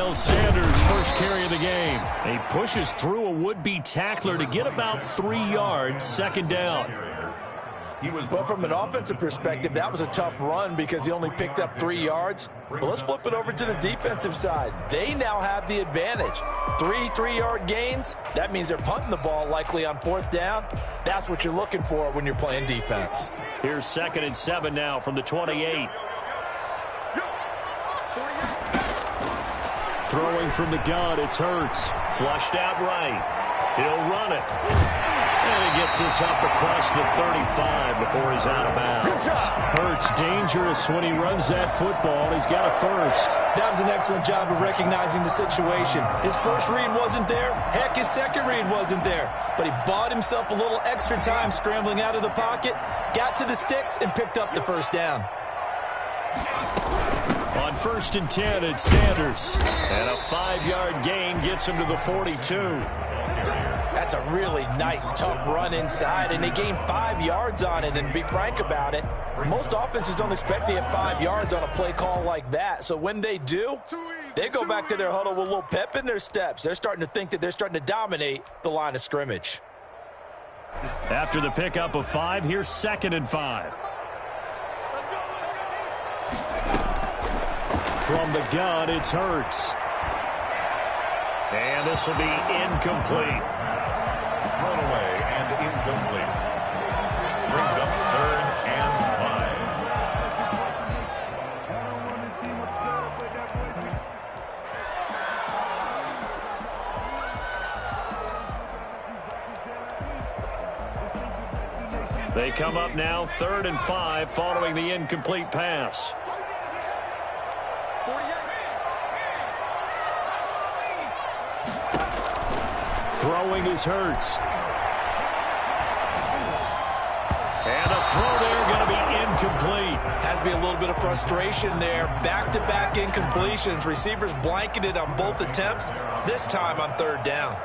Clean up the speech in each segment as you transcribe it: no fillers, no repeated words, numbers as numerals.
Miles Sanders, first carry of the game. He pushes through a would-be tackler to get about 3 yards, second down. But from an offensive perspective, that was a tough run because he only picked up 3 yards. But let's flip it over to the defensive side. They now have the advantage. 3 3-yard gains, that means they're punting the ball likely on 4th down. That's what you're looking for when you're playing defense. Here's 2nd and 7 now from the 28. Throwing from the gun, it's Hurts. Flushed out right. He'll run it. And he gets this up across the 35 before he's out of bounds. Hurts dangerous when he runs that football. He's got a first. That was an excellent job of recognizing the situation. His first read wasn't there. Heck, his second read wasn't there. But he bought himself a little extra time scrambling out of the pocket, got to the sticks, and picked up the first down. On 1st and 10, it's Sanders. And a 5-yard gain gets him to the 42. That's a really nice, tough run inside, and they gained 5 yards on it. And to be frank about it, most offenses don't expect to get 5 yards on a play call like that. So when they do, they go back to their huddle with a little pep in their steps. They're starting to think that they're starting to dominate the line of scrimmage. After the pickup of 5, here's 2nd and 5. From the gun, it's Hurts. And this will be incomplete. Thrown away and incomplete. Brings up 3rd and 5. They come up now 3rd and 5 following the incomplete pass. Throwing is Hurts. And a throw there going to be incomplete. Has to be a little bit of frustration there. Back-to-back incompletions. Receivers blanketed on both attempts, this time on 3rd down.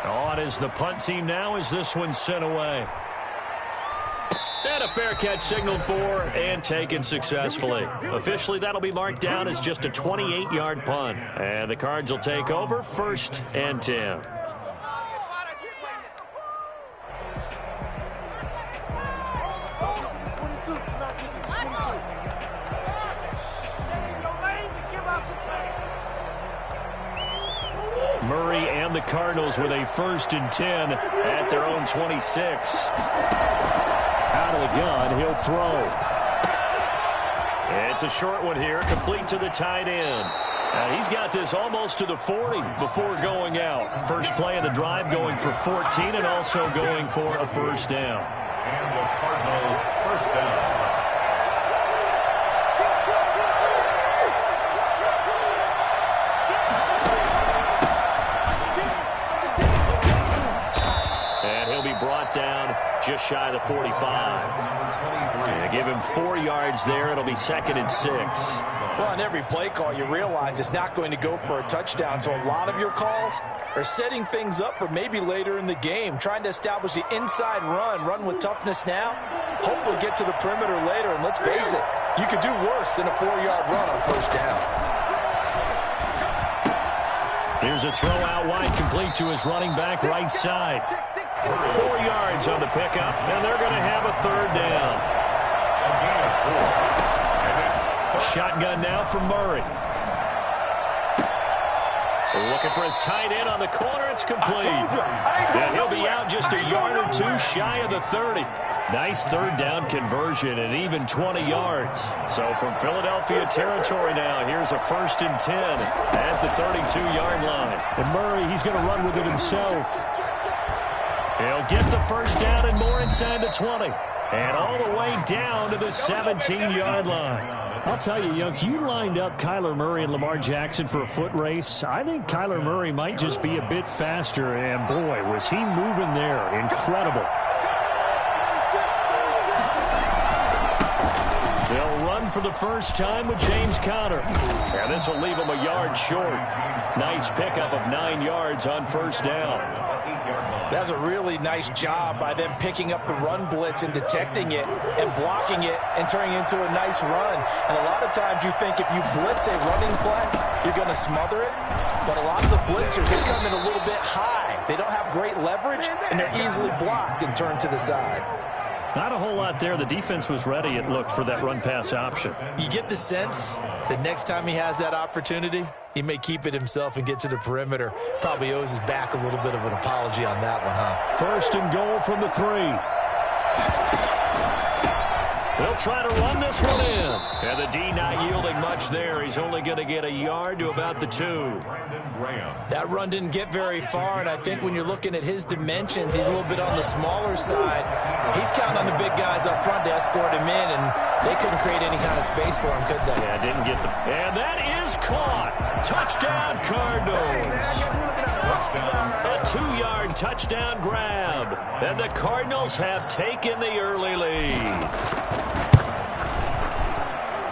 On is the punt team now as this one's sent away. And a fair catch signaled for and taken successfully. Officially, that'll be marked down as just a 28-yard punt. And the Cards will take over 1st and 10. Murray and the Cardinals with a 1st and 10 at their own 26. Out of the gun, he'll throw. It's a short one here, complete to the tight end. He's got this almost to the 40 before going out. First play of the drive going for 14 and also going for a 1st down. And the Cardinal 1st down. Down just shy of the 45. And give him 4 yards there. It'll be 2nd and 6. Well, on every play call, you realize it's not going to go for a touchdown. So a lot of your calls are setting things up for maybe later in the game, trying to establish the inside run with toughness now, hopefully get to the perimeter later. And let's face it, you could do worse than a 4-yard run on 1st down. Here's a throw out wide, complete to his running back right side. 4 yards on the pickup, and they're going to have a 3rd down. Shotgun now from Murray. Looking for his tight end on the corner. It's complete. And he'll be out just a yard or 2 shy of the 30. Nice 3rd down conversion and even 20 yards. So from Philadelphia territory now, here's a 1st and 10 at the 32-yard line. And Murray, he's going to run with it himself. He'll get the 1st down and more inside the 20. And all the way down to the 17-yard line. I'll tell you, if you lined up Kyler Murray and Lamar Jackson for a foot race, I think Kyler Murray might just be a bit faster. And, boy, was he moving there. Incredible. They'll run for the first time with James Conner. And this will leave him a yard short. Nice pickup of 9 yards on first down. That's a really nice job by them picking up the run blitz and detecting it and blocking it and turning it into a nice run. And a lot of times you think if you blitz a running play, you're going to smother it. But a lot of the blitzers, they come in a little bit high. They don't have great leverage, and they're easily blocked and turned to the side. Not a whole lot there. The defense was ready, it looked, for that run-pass option. You get the sense that next time he has that opportunity, he may keep it himself and get to the perimeter. Probably owes his back a little bit of an apology on that one, huh? First and goal from the 3. They'll try to run this one in. And the D not yielding much there. He's only going to get a yard to about the 2. That run didn't get very far, and I think when you're looking at his dimensions, he's a little bit on the smaller side. He's counting on the big guys up front to escort him in, and they couldn't create any kind of space for him, could they? Yeah, didn't get the... And that is caught. Touchdown, Cardinals. A 2-yard touchdown grab. And the Cardinals have taken the early lead.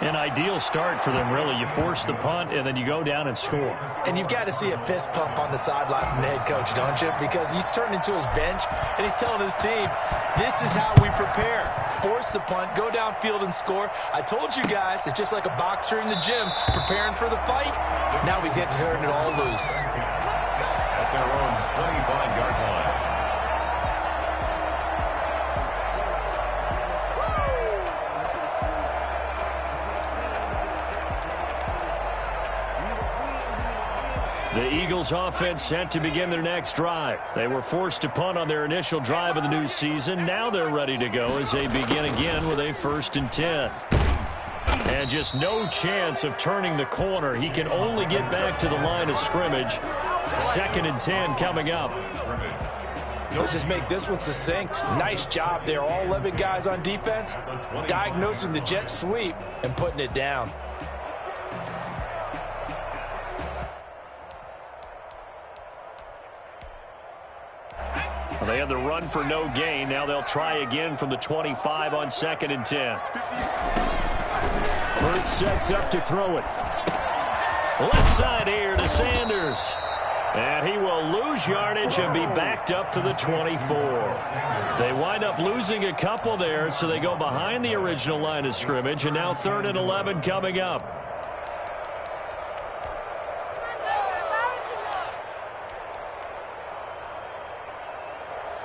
An ideal start for them, really. You force the punt, and then you go down and score. And you've got to see a fist pump on the sideline from the head coach, don't you? Because he's turned into his bench, and he's telling his team, this is how we prepare. Force the punt, go downfield and score. I told you guys, it's just like a boxer in the gym, preparing for the fight. Now we get to turn it all loose. At their own 25-yard line. The Eagles offense set to begin their next drive. They were forced to punt on their initial drive of the new season. Now they're ready to go as they begin again with a 1st and 10. And just no chance of turning the corner. He can only get back to the line of scrimmage. 2nd and 10 coming up. Let's just make this one succinct. Nice job there. All 11 guys on defense diagnosing the jet sweep and putting it down. Well, they have the run for no gain. Now they'll try again from the 25 on 2nd and 10. Hurts sets up to throw it. Left side here to Sanders. And he will lose yardage and be backed up to the 24. They wind up losing a couple there, so they go behind the original line of scrimmage. And now 3rd and 11 coming up.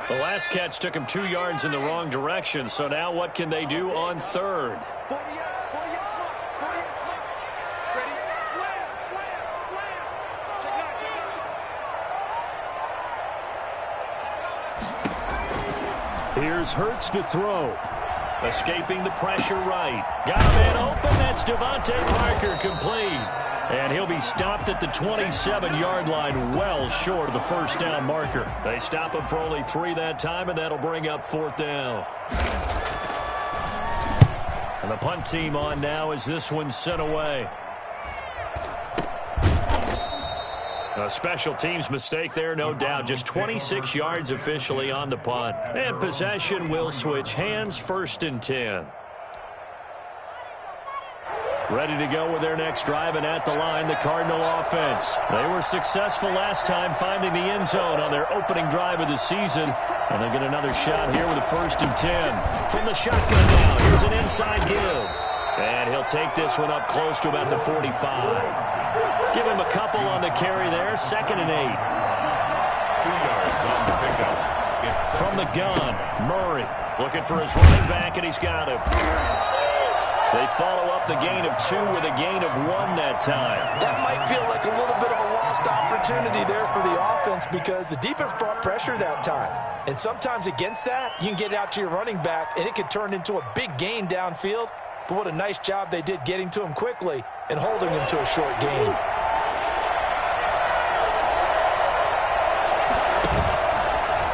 The last catch took him 2 yards in the wrong direction, so now what can they do on 3rd? Here's Hurts to throw. Escaping the pressure right. Got a man open. That's Devontae Parker, complete. And he'll be stopped at the 27-yard line, well short of the first down marker. They stop him for only 3 that time, and that'll bring up 4th down. And the punt team on now as this one's sent away. A special teams mistake there, no doubt. Just 26 yards officially on the punt. And possession will switch hands, 1st and 10. Ready to go with their next drive, and at the line, the Cardinal offense. They were successful last time finding the end zone on their opening drive of the season. And they'll get another shot here with a 1st and 10. From the shotgun now, here's an inside give. And he'll take this one up close to about the 45. Give him a couple on the carry there, 2nd and 8. 2 yards on the pickup. From the gun, Murray looking for his running back, and he's got him. They follow up the gain of 2 with a gain of 1 that time. That might feel like a little bit of a lost opportunity there for the offense because the defense brought pressure that time. And sometimes against that, you can get out to your running back, and it can turn into a big gain downfield. But what a nice job they did getting to him quickly and holding him to a short gain.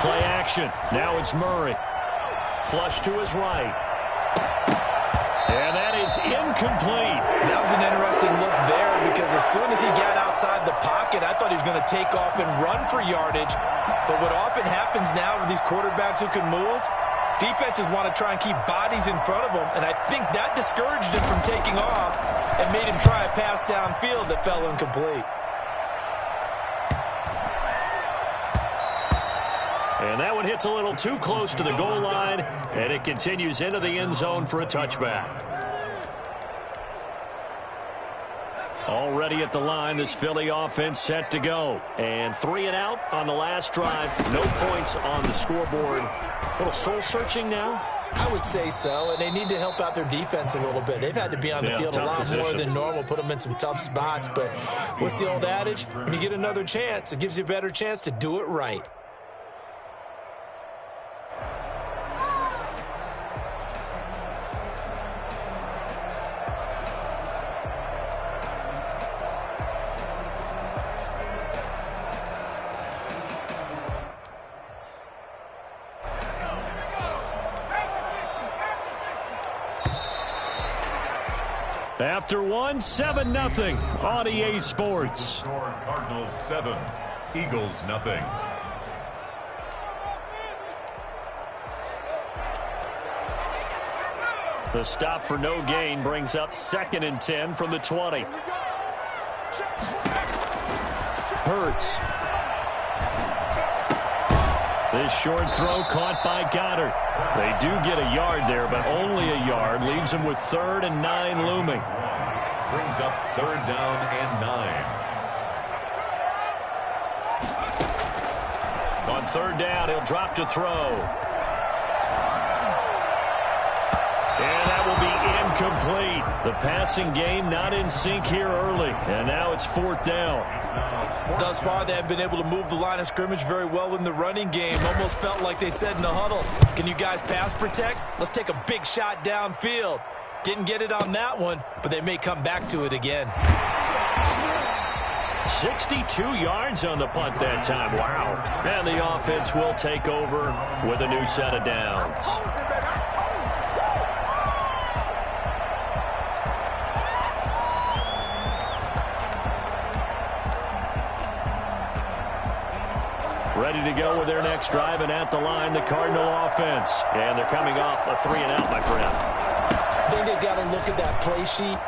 Play action. Now it's Murray. Flush to his right. And that is incomplete. That was an interesting look there because as soon as he got outside the pocket, I thought he was going to take off and run for yardage. But what often happens now with these quarterbacks who can move, Defenses want to try and keep bodies in front of them, and I think that discouraged him from taking off and made him try a pass downfield that fell incomplete. And that one hits a little too close to the goal line, and it continues into the end zone for a touchback. Already at the line, this Philly offense set to go. And 3 and out on the last drive. No points on the scoreboard. A little soul-searching now? I would say so, and they need to help out their defense a little bit. They've had to be on the field a lot more than normal, put them in some tough spots. But what's the old adage? When you get another chance, it gives you a better chance to do it right. After one, 7-0 on EA Sports. Cardinals 7, Eagles nothing. The stop for no gain brings up 2nd and 10 from the 20. Hurts. This short throw caught by Goddard. They do get a yard there, but only a yard. Leaves them with 3rd and 9 looming. Brings up 3rd down and 9. On 3rd down, he'll drop to throw. And that will be incomplete. The passing game not in sync here early. And now it's 4th down. Thus far, they have been able to move the line of scrimmage very well in the running game. Almost felt like they said in the huddle, can you guys pass protect? Let's take a big shot downfield. Didn't get it on that one, but they may come back to it again. 62 yards on the punt that time. Wow. And the offense will take over with a new set of downs. Ready to go with their next drive, and at the line, the Cardinal offense. And they're coming off a 3 and out, my friend. I think they've got to look at that play sheet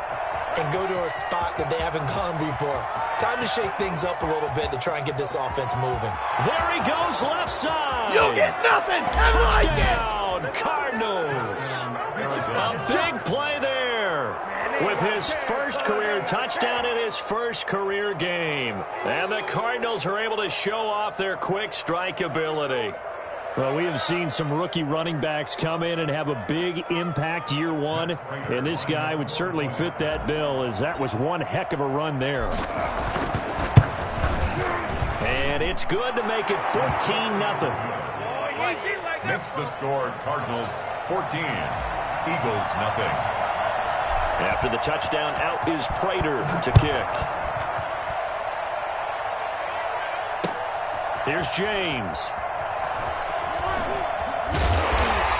and go to a spot that they haven't gone before. Time to shake things up a little bit to try and get this offense moving. There he goes, left side. You'll get nothing. Touchdown, Cardinals. A big play there with his first career touchdown in his first career game. And the Cardinals are able to show off their quick strike ability. Well, we have seen some rookie running backs come in and have a big impact year one, and this guy would certainly fit that bill, as that was one heck of a run there. And it's good to make it 14-0. Makes the score Cardinals 14, Eagles nothing. After the touchdown, out is Prater to kick. Here's James.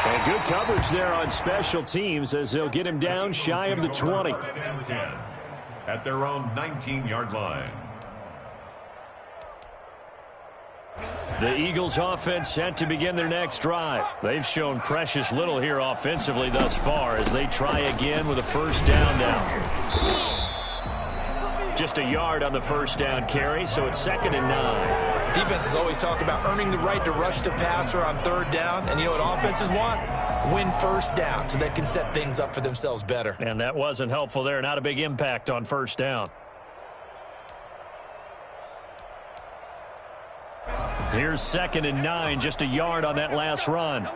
And good coverage there on special teams as they'll get him down shy of the 20. At their own 19-yard line. The Eagles offense set to begin their next drive. They've shown precious little here offensively thus far as they try again with a first down now. Just a yard on the first down carry, so it's 2nd and 9. Defenses always talk about earning the right to rush the passer on 3rd down, and you know what offenses want? Win first down so they can set things up for themselves better. And that wasn't helpful there. Not a big impact on first down. Here's 2nd and 9, just a yard on that last run.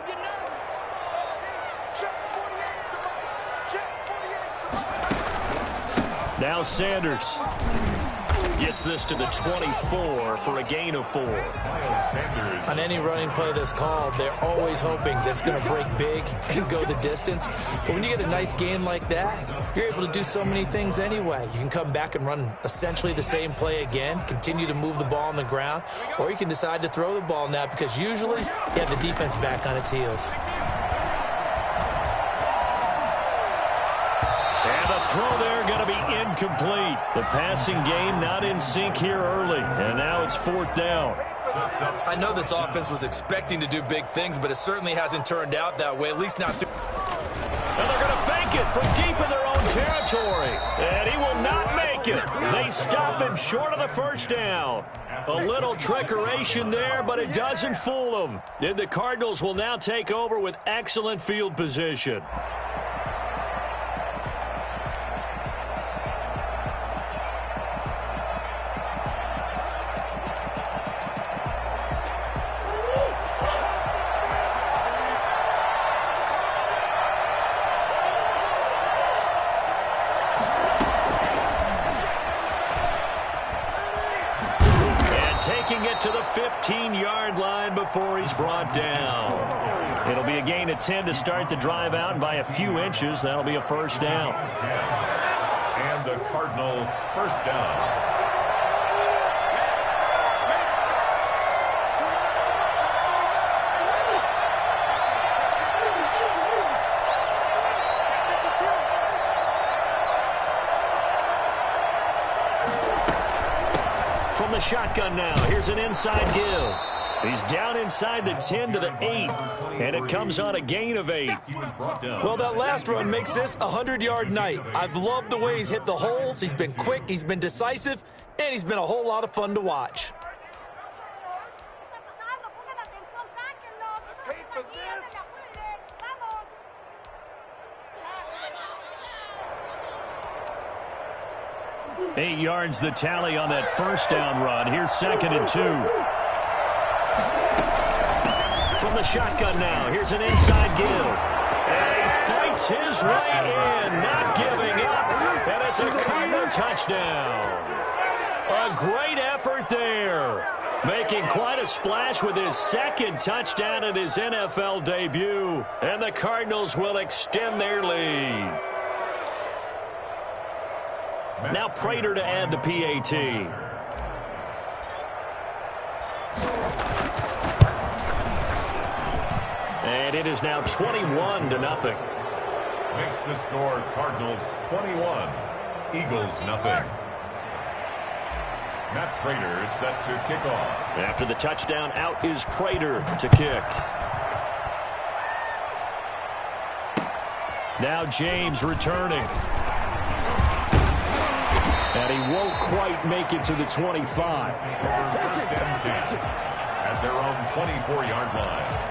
Now Sanders gets this to the 24 for a gain of 4. On any running play that's called, they're always hoping that's going to break big and go the distance. But when you get a nice gain like that, you're able to do so many things anyway. You can come back and run essentially the same play again, continue to move the ball on the ground, or you can decide to throw the ball now because usually you have the defense back on its heels. And the throw there going to be incomplete. The passing game not in sync here early, and now it's 4th down. I know this offense was expecting to do big things, but it certainly hasn't turned out that way, at least not through. And they're going to fake it from deep in their own territory. And he will not make it. They stop him short of the first down. A little trickeration there, but it doesn't fool them. And the Cardinals will now take over with excellent field position. Taking it to the 15-yard line before he's brought down. It'll be a gain of 10 to start the drive out, and by a few inches, that'll be a first down. And the Cardinal first down. From the shotgun now, here's an inside give. He's down inside the 10 to the 8, and it comes on a gain of 8. Well, that last run makes this a 100-yard night. I've loved the way he's hit the holes. He's been quick, he's been decisive, and he's been a whole lot of fun to watch. Eight yards the tally on that first down run. Here's 2nd and 2. From the shotgun now, here's an inside give. And he fights his way in, not giving up. And it's a Cardinal touchdown. A great effort there. Making quite a splash with his 2nd touchdown at his NFL debut. And the Cardinals will extend their lead. Now Prater to add the PAT. And it is now 21-0. Makes the score Cardinals 21, Eagles nothing. Matt Prater set to kick off. After the touchdown, out is Prater to kick. Now James returning. And he won't quite make it to the 25. First and 10 at their own 24-yard line.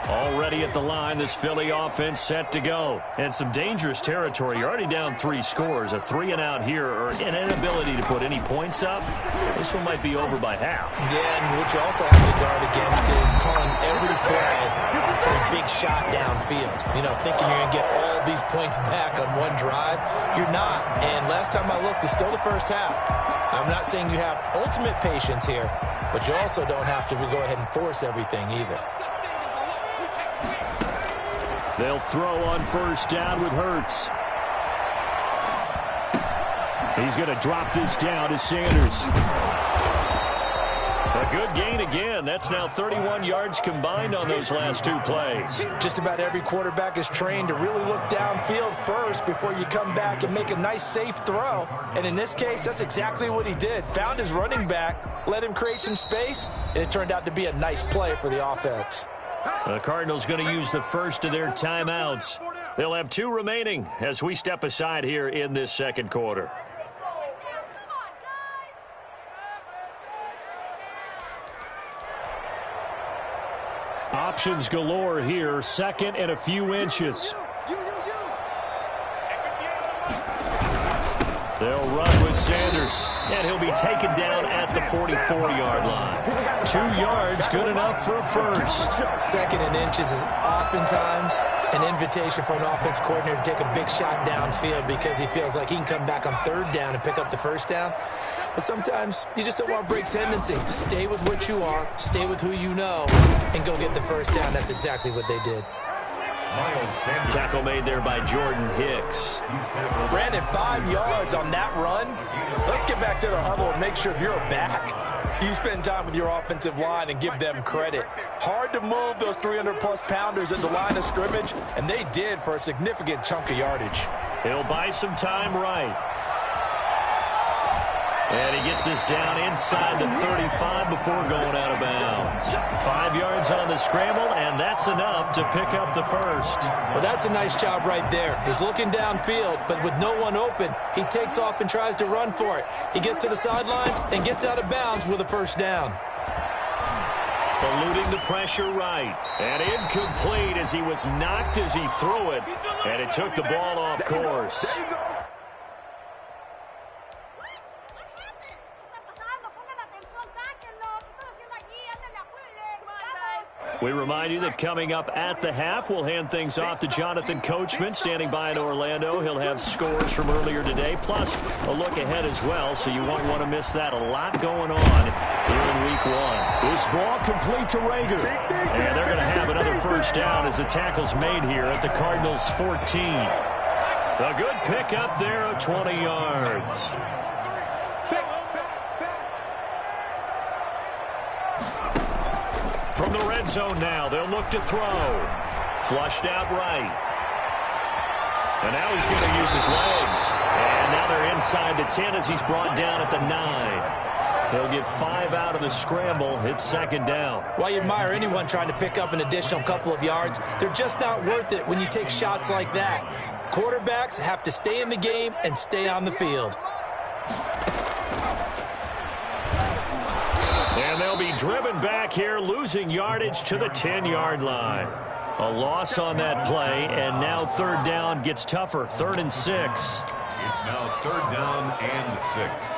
Already at the line, this Philly offense set to go. And some dangerous territory. You're already down 3 scores. A 3-and-out here, or an inability to put any points up. This one might be over by half. Yeah, and what you also have to guard against is calling every play for a big shot downfield. You know, thinking you're going to get all these points back on one drive. You're not. And last time I looked, it's still the first half. I'm not saying you have ultimate patience here, but you also don't have to go ahead and force everything either. They'll throw on first down with Hurts. He's going to drop this down to Sanders. A good gain again. That's now 31 yards combined on those last 2 plays. Just about every quarterback is trained to really look downfield first before you come back and make a nice, safe throw. And in this case, that's exactly what he did. Found his running back, let him create some space, and it turned out to be a nice play for the offense. The Cardinals going to use the first of their timeouts. They'll have 2 remaining as we step aside here in this second quarter. Options galore here. 2nd and a few inches. They'll run with Sanders, and he'll be taken down at the 44-yard line. 2 yards, good enough for a first. 2nd and inches is oftentimes an invitation for an offense coordinator to take a big shot downfield because he feels like he can come back on 3rd down and pick up the first down. But sometimes you just don't want to break tendency. Stay with what you are, stay with who you know, and go get the first down. That's exactly what they did. Tackle made there by Jordan Hicks. Brandon, 5 yards on that run. Let's get back to the huddle and make sure if you're back, you spend time with your offensive line and give them credit. Hard to move those 300-plus pounders at the line of scrimmage, and they did for a significant chunk of yardage. He'll buy some time right. And he gets this down inside the 35 before going out of bounds. 5 yards on the scramble, and that's enough to pick up the first. Well, that's a nice job right there. He's looking downfield, but with no one open, he takes off and tries to run for it. He gets to the sidelines and gets out of bounds with a first down. Eluding the pressure right. And incomplete as he was knocked as he threw it. And it took the ball off course. We remind you that coming up at the half, we'll hand things off to Jonathan Coachman, standing by in Orlando. He'll have scores from earlier today, plus a look ahead as well, so you won't want to miss that. A lot going on here in Week 1. This ball complete to Rager. And they're going to have another first down as the tackle's made here at the Cardinals' 14. A good pickup there of 20 yards. From the red zone now, they'll look to throw. Flushed out right. And now he's going to use his legs. And now they're inside the 10 as he's brought down at the 9. He'll get 5 out of the scramble. It's second down. While you admire anyone trying to pick up an additional couple of yards, they're just not worth it when you take shots like that. Quarterbacks have to stay in the game and stay on the field. And they'll be driven back here, losing yardage to the 10-yard line. A loss on that play, and now third down gets tougher. 3rd and 6. It's now 3rd down and 6.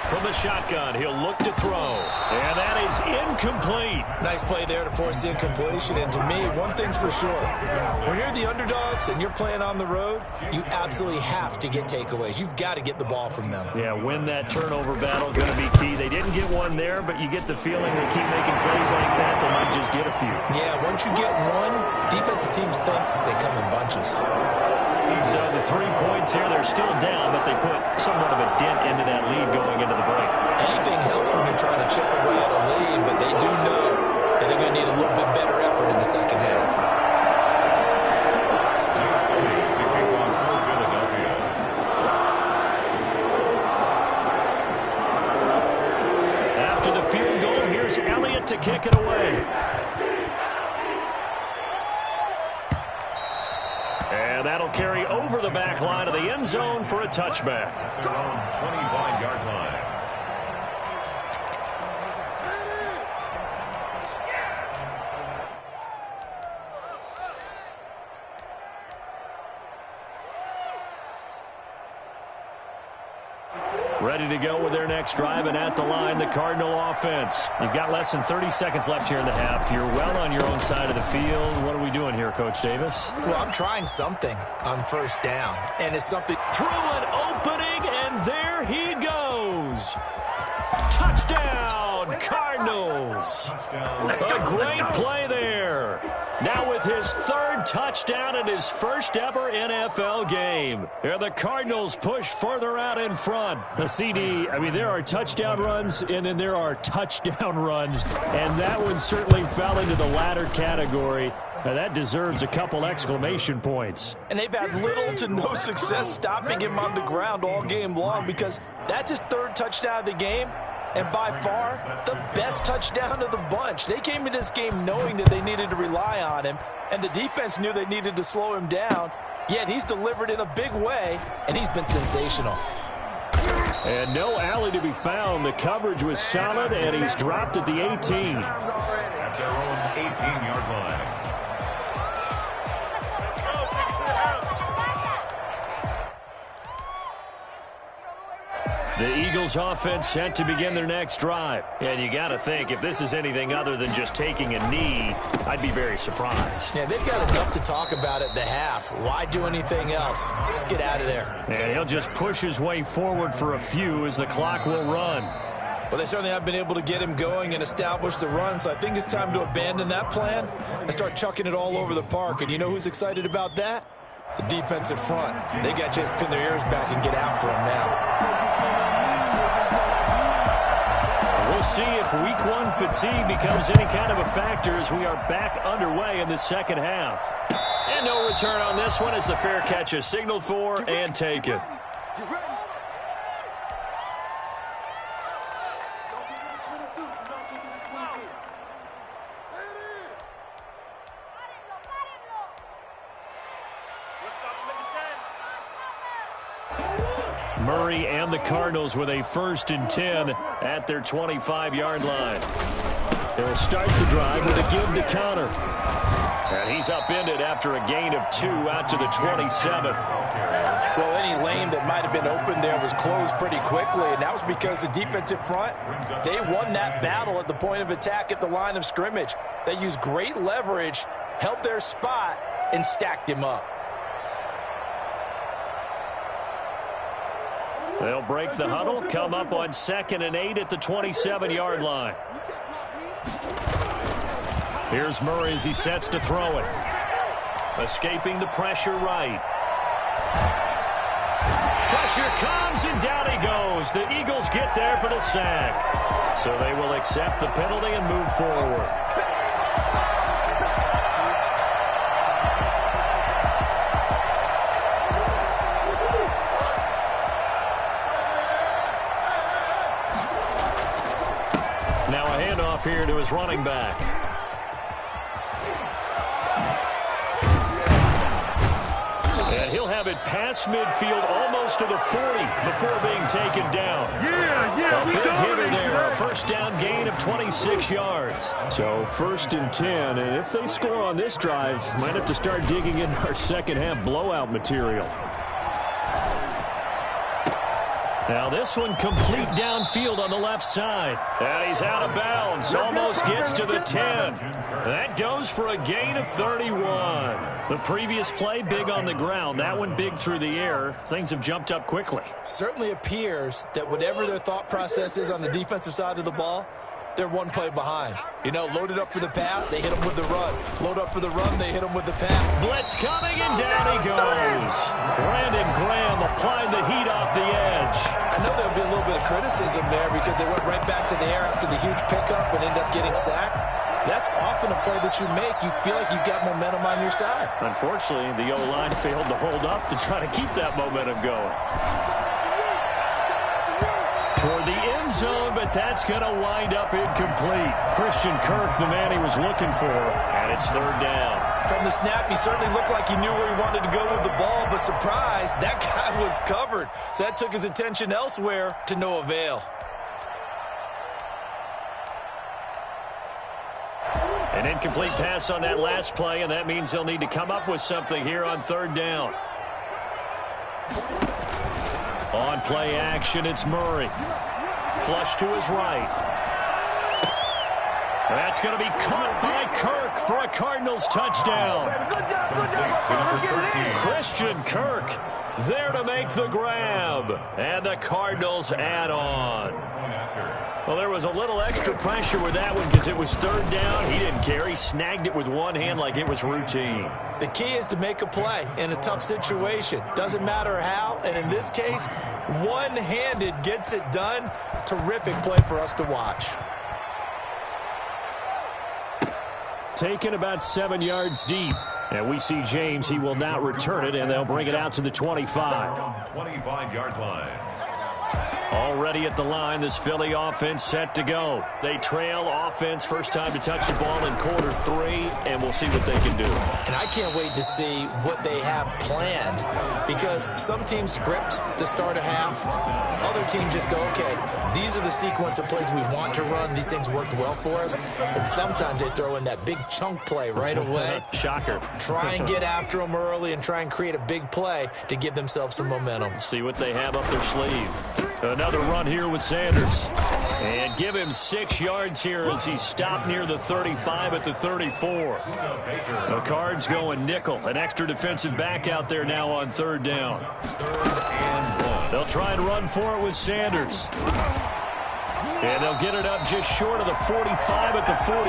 From the shotgun, he'll look to throw. And that is incomplete. Nice play there to force the incompletion. And to me, one thing's for sure. When you're the underdogs and you're playing on the road, you absolutely have to get takeaways. You've got to get the ball from them. Yeah, win that turnover battle, going to be key. They didn't get one there, but you get the feeling they keep making plays like that, they might just get a few. Yeah, once you get one, defensive teams think they come in bunches. So the 3 points here, they're still down, but they put somewhat of a dent into that lead going into the break. Anything helps when you're trying to chip away at a lead, but they do know that they're going to need a little bit better effort in the second half. To kick off for Philadelphia. After the field goal, here's Elliott to kick it away. And that'll carry over the back line of the end zone for a touchback. Their own 25-yard line. Ready to go with their next drive, and at the line, the Cardinal offense. You've got less than 30 seconds left here in the half. You're well on your own side of the field. What are we doing here, Coach Davis? Well, I'm trying something on first down, and it's something. Through an opening, and there he goes. Touchdown, Cardinals. A great play there. Now with his 3rd touchdown in his first ever NFL game. Here the Cardinals push further out in front. The CD, I mean, there are touchdown runs, and then there are touchdown runs, and that one certainly fell into the latter category. Now that deserves a couple exclamation points. And they've had little to no success stopping him on the ground all game long, because that's his 3rd touchdown of the game. And by far, the best touchdown of the bunch. They came into this game knowing that they needed to rely on him, and the defense knew they needed to slow him down. Yet he's delivered in a big way, and he's been sensational. And no alley to be found. The coverage was solid, and he's dropped at the 18. At their own 18-yard line. The Eagles offense set to begin their next drive. And you got to think, if this is anything other than just taking a knee, I'd be very surprised. Yeah, they've got enough to talk about at the half. Why do anything else? Just get out of there. And he'll just push his way forward for a few as the clock will run. Well, they certainly have been able to get him going and establish the run, so I think it's time to abandon that plan and start chucking it all over the park. And you know who's excited about that? The defensive front. They got to just pin their ears back and get after him now. We'll see if week one fatigue becomes any kind of a factor as we are back underway in the second half. And no return on this one as the fair catch is signaled for and taken. Murray and the Cardinals with a 1st and 10 at their 25-yard line. They'll start the drive with a give to Connor. And he's upended after a gain of 2 out to the 27. Well, any lane that might have been open there was closed pretty quickly, and that was because the defensive front, they won that battle at the point of attack at the line of scrimmage. They used great leverage, held their spot, and stacked him up. They'll break the huddle, come up on 2nd and 8 at the 27-yard line. Here's Murray as he sets to throw it. Escaping the pressure right. Pressure comes and down he goes. The Eagles get there for the sack. So they will accept the penalty and move forward. Now a handoff here to his running back. And he'll have it past midfield almost to the 40 before being taken down. A big hitter there, a first down gain of 26 yards. So 1st and 10, and if they score on this drive, might have to start digging in our second half blowout material. Now this one complete downfield on the left side. And he's out of bounds. Almost gets to the 10. That goes for a gain of 31. The previous play big on the ground. That one big through the air. Things have jumped up quickly. Certainly appears that whatever their thought process is on the defensive side of the ball, they're one play behind. You know, loaded up for the pass, they hit him with the run. Load up for the run, they hit him with the pass. Blitz coming, and down he goes. Brandon Graham applying the heat off the edge. I know there'll be a little bit of criticism there because they went right back to the air after the huge pickup and ended up getting sacked. That's often a play that you make. You feel like you've got momentum on your side. Unfortunately, the O-line failed to hold up to try to keep that momentum going. Toward the end zone, but that's going to wind up incomplete. Christian Kirk, the man he was looking for, and it's 3rd down. From the snap, he certainly looked like he knew where he wanted to go with the ball, but surprise, that guy was covered. So that took his attention elsewhere to no avail. An incomplete pass on that last play, and that means they'll need to come up with something here on 3rd down. On play action, it's Murray. Flush to his right. That's going to be caught by Kirk for a Cardinals touchdown. Christian Kirk there to make the grab. And the Cardinals add on. Well, there was a little extra pressure with that one because it was 3rd down. He didn't care. He snagged it with one hand like it was routine. The key is to make a play in a tough situation. Doesn't matter how, and in this case, one-handed gets it done. Terrific play for us to watch. Taken about 7 yards deep. And we see James. He will not return it, and they'll bring it out to the 25. 25-yard line. Already at the line, this Philly offense set to go. They trail offense, first time to touch the ball in quarter 3, and we'll see what they can do. And I can't wait to see what they have planned, because some teams script to start a half. Other teams just go, okay, these are the sequence of plays we want to run. These things worked well for us. And sometimes they throw in that big chunk play right away. Shocker. Try and get after them early and try and create a big play to give themselves some momentum. See what they have up their sleeve. Another run here with Sanders. And give him 6 yards here as he stopped near the 35 at the 34. The Cards going nickel. An extra defensive back out there now on 3rd down. They'll try and run for it with Sanders. And they'll get it up just short of the 45 at the 44.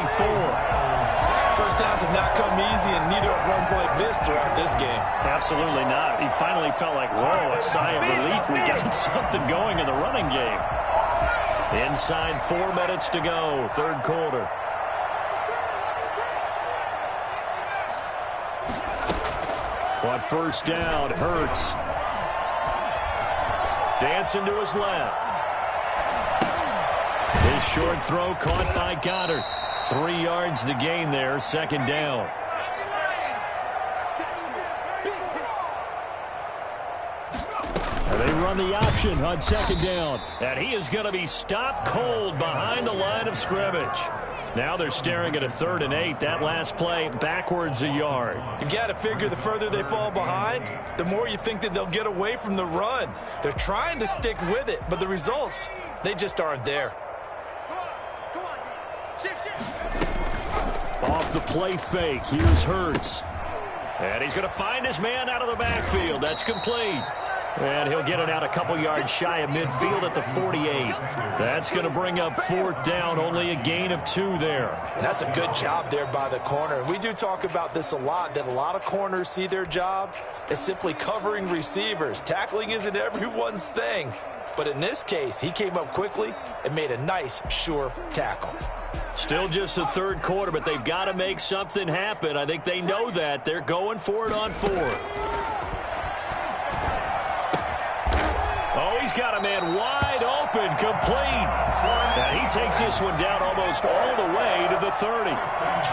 First downs have not come easy, and neither have runs like this throughout this game. Absolutely not. He finally felt like, whoa, a sigh of relief. We got something going in the running game. Inside 4 minutes to go, third quarter. On first down, Hurts. Dancing to his left. His short throw caught by Goddard. 3 yards the gain there, second down. And they run the option on second down. And he is going to be stopped cold behind the line of scrimmage. Now they're staring at a 3rd and 8. That last play backwards a yard. You've got to figure the further they fall behind, the more you think that they'll get away from the run. They're trying to stick with it, but the results, they just aren't there. Off the play fake, here's Hurts. And he's going to find his man out of the backfield. That's complete. And he'll get it out a couple yards shy of midfield at the 48. That's going to bring up 4th down, only a gain of 2 there. And that's a good job there by the corner. We do talk about this a lot, that a lot of corners see their job as simply covering receivers. Tackling isn't everyone's thing. But in this case, he came up quickly and made a nice, sure tackle. Still just the third quarter, but they've got to make something happen. I think they know that. They're going for it on 4th. Oh, he's got a man wide open, complete. And he takes this one down almost all the way to the 30.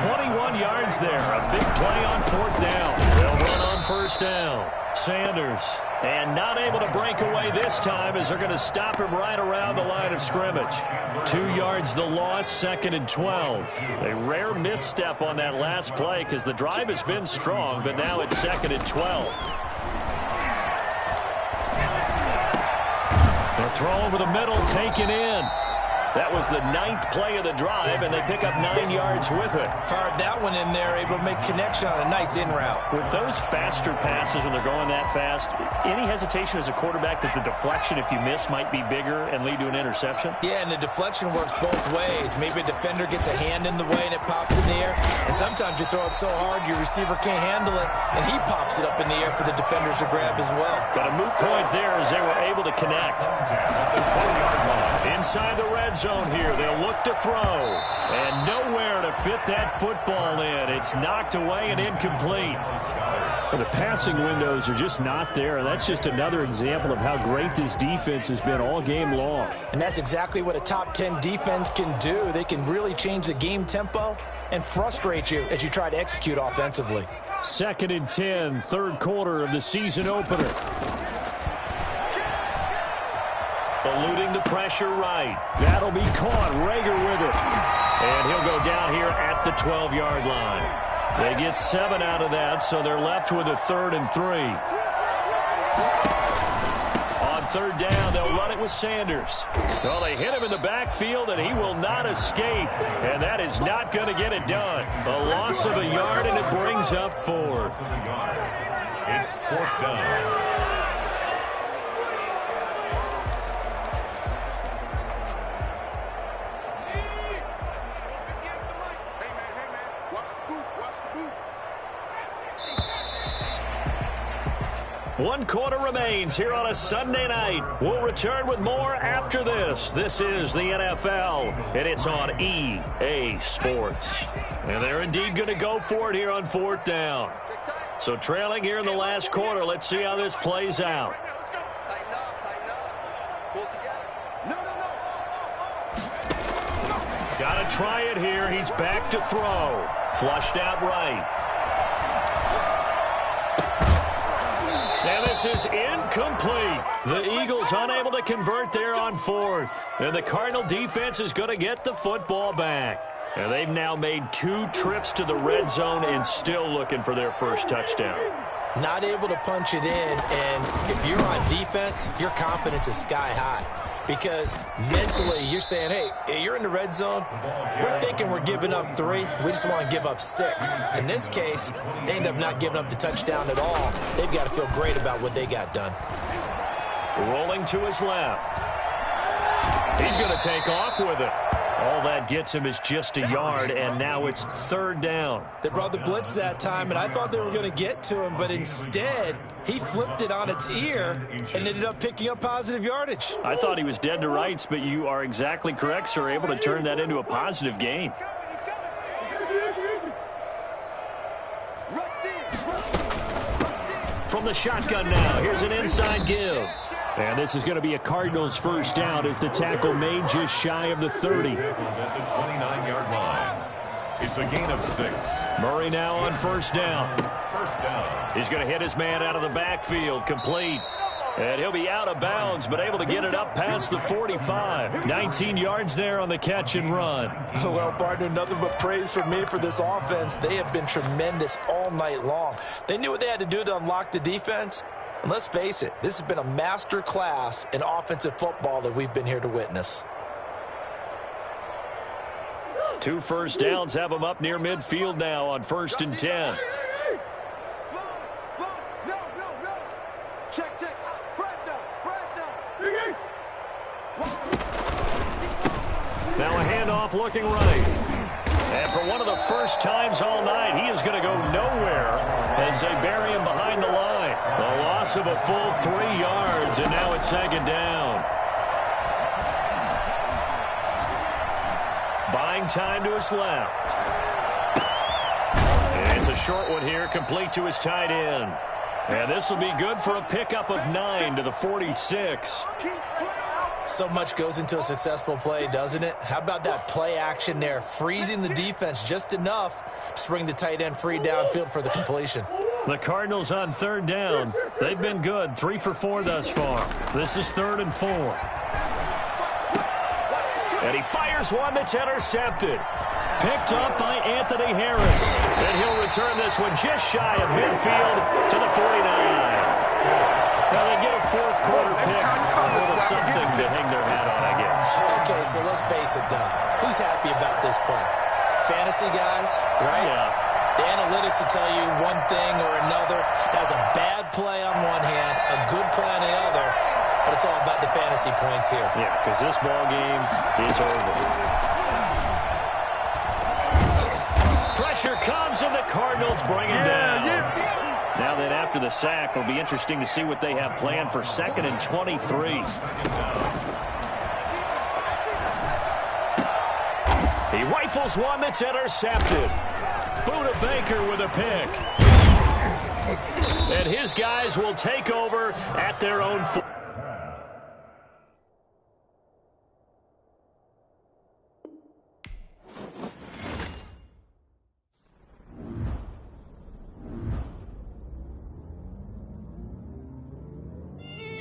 21 yards there. A big play on 4th down. They'll run on first down. Sanders. And not able to break away this time as they're going to stop him right around the line of scrimmage. 2 yards the loss, 2nd and 12. A rare misstep on that last play because the drive has been strong, but now it's 2nd and 12. The throw over the middle, taken in. That was the 9th play of the drive, and they pick up 9 yards with it. Fired that one in there, able to make connection on a nice in route. With those faster passes, and they're going that fast, any hesitation as a quarterback that the deflection, if you miss, might be bigger and lead to an interception? Yeah, and the deflection works both ways. Maybe a defender gets a hand in the way and it pops in the air. And sometimes you throw it so hard your receiver can't handle it, and he pops it up in the air for the defenders to grab as well. But a moot point there as they were able to connect. Inside the red zone here, they'll look to throw. And nowhere to fit that football in. It's knocked away and incomplete. Well, the passing windows are just not there. That's just another example of how great this defense has been all game long. And that's exactly what a top 10 defense can do. They can really change the game tempo and frustrate you as you try to execute offensively. 2nd and 10, third quarter of the season opener. Eluding the pressure right. That'll be caught. Rager with it. And he'll go down here at the 12-yard line. They get 7 out of that, so they're left with a 3rd and 3. On 3rd down, they'll run it with Sanders. Well, they hit him in the backfield, and he will not escape. And that is not going to get it done. A loss of a yard, and it brings up 4th. It's 4th down. One quarter remains here on a Sunday night. We'll return with more after this. This is the NFL, and it's on EA Sports. And they're indeed going to go for it here on 4th down. So trailing here in the last quarter, let's see how this plays out. Got to try it here. He's back to throw. Flushed out right. And this is incomplete. The Eagles unable to convert there on 4th. And the Cardinal defense is going to get the football back. And they've now made 2 trips to the red zone and still looking for their first touchdown. Not able to punch it in, and if you're on defense, your confidence is sky high. Because mentally, you're saying, hey, you're in the red zone. We're thinking we're giving up 3. We just want to give up 6. In this case, they end up not giving up the touchdown at all. They've got to feel great about what they got done. Rolling to his left. He's going to take off with it. All that gets him is just a yard, and now it's third down. They brought the blitz that time, and I thought they were going to get to him, but instead, he flipped it on its ear and ended up picking up positive yardage. I thought he was dead to rights, but you are exactly correct, sir. Able to turn that into a positive gain. From the shotgun now, here's an inside give. And this is going to be a Cardinals first down as the tackle made just shy of the 30. At the 29-yard line. It's a gain of 6. Murray now on first down. First down. He's going to hit his man out of the backfield, complete. And he'll be out of bounds, but able to get it up past the 45. 19 yards there on the catch and run. Well, partner, nothing but praise from me for this offense. They have been tremendous all night long. They knew what they had to do to unlock the defense. And let's face it, this has been a master class in offensive football that we've been here to witness. 2 first downs have them up near midfield now on 1st and 10. Now a handoff looking right. And for one of the first times all night, he is going to go nowhere as they bury him behind the line. A loss of a full 3 yards, and now it's second down. Buying time to his left. And it's a short one here, complete to his tight end. And this will be good for a pickup of 9 to the 46. So much goes into a successful play, doesn't it? How about that play action there, freezing the defense just enough to bring the tight end free downfield for the completion. The Cardinals on third down. They've been good, 3 for 4 thus far. This is 3rd and 4. And he fires one that's intercepted. Picked up by Anthony Harris. And he'll return this one just shy of midfield to the 49. Now they get a 4th quarter pick. A little something to hang their hat on, I guess. Okay, so let's face it, though. Who's happy about this play? Fantasy guys, right? Yeah. The analytics will tell you one thing or another. That was a bad play on one hand, a good play on the other, but it's all about the fantasy points here. Yeah, because this ball game is over. Pressure comes, and the Cardinals bring him down. Now that after the sack, it'll be interesting to see what they have planned for 2nd and 23. He rifles one that's intercepted. Buda Baker with a pick. And his guys will take over at their own 4.